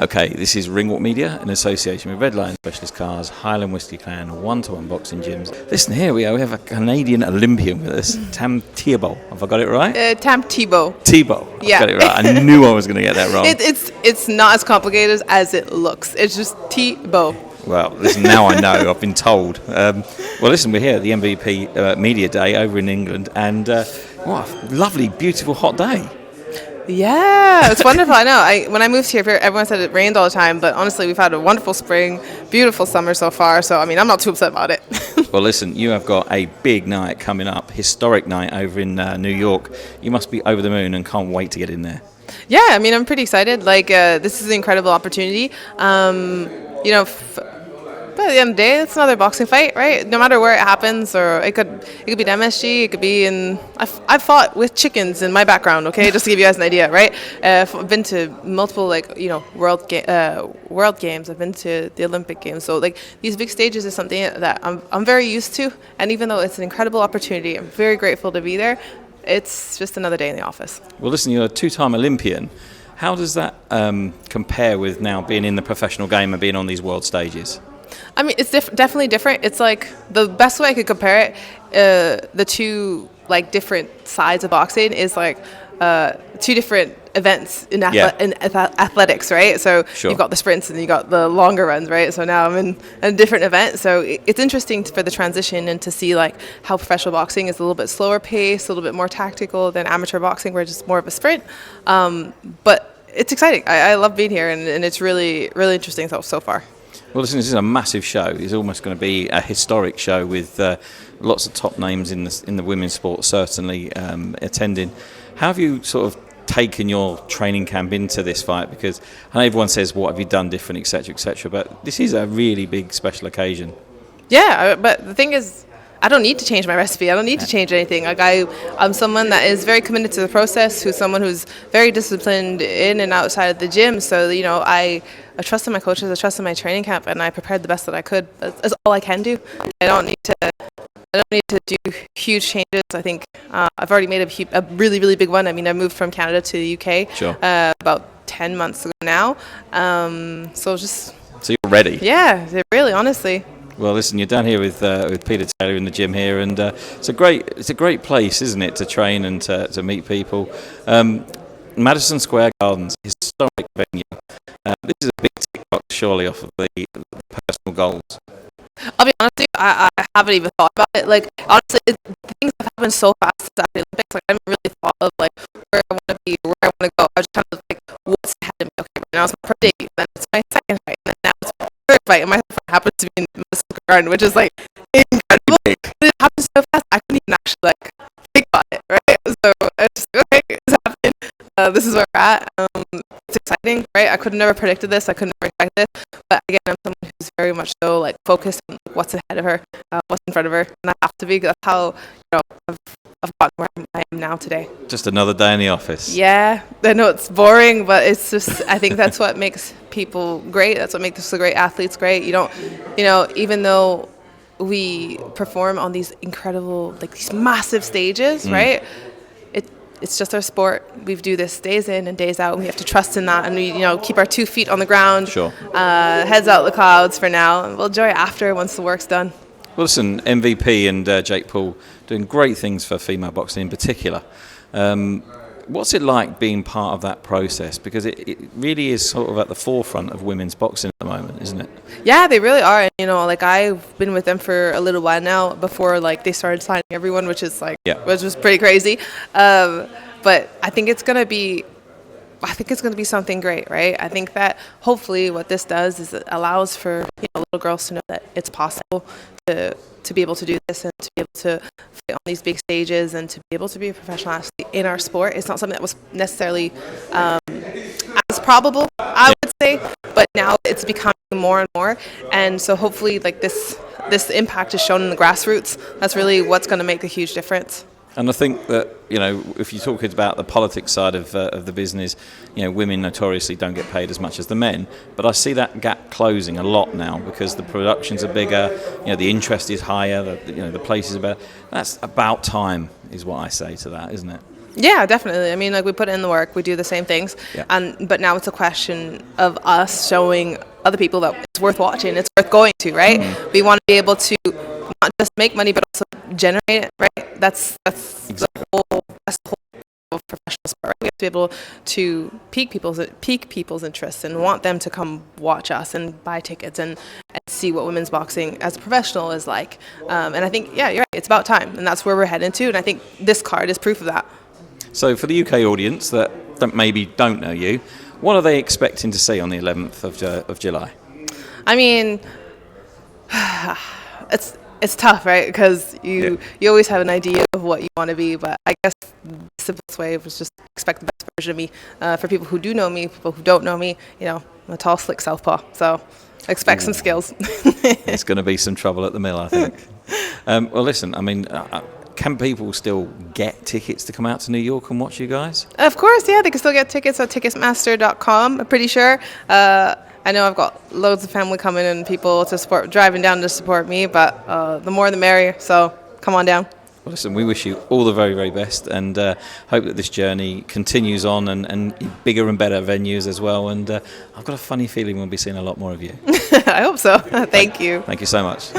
Okay, this is Ringwalk Media in association with Red Lion Specialist Cars, Highland Whisky Clan, one-to-one boxing gyms. Listen, here we are. We have a Canadian Olympian with us, TAAM THIBEAULT. Have I got it right? TAAM THIBEAULT. THIBEAULT. Yeah. Got it right. I knew I was going to get that wrong. It's not as complicated as it looks. It's just THIBEAULT. Well, listen, now I know. I've been told. Well, listen, we're here at the MVP Media Day over in England, and what a lovely, beautiful, hot day. Yeah, it's wonderful. I know. When I moved here, everyone said it rained all the time, but honestly, we've had a wonderful spring, beautiful summer so far. So, I mean, I'm not too upset about it. Well, listen, you have got a big night coming up, historic night over in New York. You must be over the moon and can't wait to get in there. Yeah, I mean, I'm pretty excited. Like, this is an incredible opportunity. But at the end of the day, it's another boxing fight, right? No matter where it happens, or it could be in MSG, it could be in. I've fought with chickens in my background, okay, just to give you guys an idea, right? I've been to multiple world games. I've been to the Olympic games, so like these big stages is something that I'm very used to. And even though it's an incredible opportunity, I'm very grateful to be there. It's just another day in the office. Well, listen, you're a two-time Olympian. How does that compare with now being in the professional game and being on these world stages? I mean, it's definitely different. It's like the best way I could compare it, the two like different sides of boxing is like two different events in athletics, right? So Sure. You've got the sprints and you got the longer runs, right? So now I'm in a different event. So it's interesting for the transition and to see like how professional boxing is a little bit slower pace, a little bit more tactical than amateur boxing, where it's just more of a sprint. But it's exciting. I love being here, and it's really, really interesting so far. Well, listen, this is a massive show. It's almost going to be a historic show with lots of top names in the women's sport certainly attending. How have you sort of taken your training camp into this fight? Because I know everyone says, what have you done different, etc., etc., but this is a really big special occasion. Yeah, but the thing is, I don't need to change my recipe. I don't need to change anything. Like I'm someone that is very committed to the process, someone who's very disciplined in and outside of the gym. So, I trusted my coaches, I trusted my training camp, and I prepared the best that I could. That's all I can do. I don't need to do huge changes. I think I've already made a really, really big one. I mean, I moved from Canada to the UK about 10 months ago now. So you're ready? Yeah, really, honestly. Well, listen, you're down here with Peter Taylor in the gym here, and it's a great place, isn't it, to train and to meet people. Madison Square Gardens, historic venue. This is a big tick box, surely, off of the personal goals. I'll be honest with you, I haven't even thought about it. Like, honestly, things have happened so fast at the Olympics. Like, I haven't really thought of like where I want to be, where I want to go. I was trying to like, what's ahead of me? Okay, right now it's my first date, then it's my second fight, and then now it's my third fight, and my third fight happens to be in Madison Square Garden, which is like incredible. But it happens so fast, I couldn't even actually like think about it, right? So it's just okay, it's happening. This is where we're at. It's exciting, right? I could have never predicted this. I could never expect this. But again, I'm someone who's very much so like focused on what's ahead of her, what's in front of her, and I have to be. That's how I've gotten where I am now today. Just another day in the office. Yeah, I know it's boring, but it's just I think that's what makes people great. That's what makes the great athletes great. Even though we perform on these incredible, like these massive stages, right? It's just our sport. We do this days in and days out. And we have to trust in that, and we, keep our 2 feet on the ground. Sure. Heads out the clouds for now, and we'll enjoy it after once the work's done. Well, listen, MVP and Jake Paul doing great things for female boxing in particular. What's it like being part of that process? Because it really is sort of at the forefront of women's boxing at the moment, isn't it? Yeah, they really are. And, like I've been with them for a little while now before like they started signing everyone, which is like, which was pretty crazy. But I think it's going to be something great, right? I think that hopefully what this does is it allows for little girls to know that it's possible to be able to do this and to be able to fight on these big stages and to be able to be a professional athlete in our sport. It's not something that was necessarily as probable, I would say, but now it's becoming more and more. And so hopefully like this impact is shown in the grassroots. That's really what's going to make a huge difference. And I think that, if you're talking about the politics side of the business, women notoriously don't get paid as much as the men. But I see that gap closing a lot now because the productions are bigger, the interest is higher, the places are better. That's about time, is what I say to that, isn't it? Yeah, definitely. I mean, like, we put in the work, we do the same things, but now it's a question of us showing other people that it's worth watching, it's worth going to, right? We want to be able to not just make money, but also generate it, right? That's exactly. the whole of professional sport. Right? We have to be able to pique people's interest and want them to come watch us and buy tickets and see what women's boxing as a professional is like. And I think, yeah, you're right. It's about time, and that's where we're heading to. And I think this card is proof of that. So for the UK audience that maybe don't know you, what are they expecting to see on the 11th of July? I mean, it's tough, right? Because you always have an idea of what you want to be, but I guess the simplest way was just expect the best version of me. For people who do know me, people who don't know me, I'm a tall, slick southpaw, so expect some skills. It's going to be some trouble at the mill, I think. Well, listen, I mean, can people still get tickets to come out to New York and watch you guys? Of course, yeah, they can still get tickets at ticketmaster.com, I'm pretty sure. I know I've got loads of family coming and people driving down to support me, but the more the merrier, so come on down. Well, listen, we wish you all the very, very best and hope that this journey continues on and bigger and better venues as well. And I've got a funny feeling we'll be seeing a lot more of you. I hope so. Thank you. Thank you so much.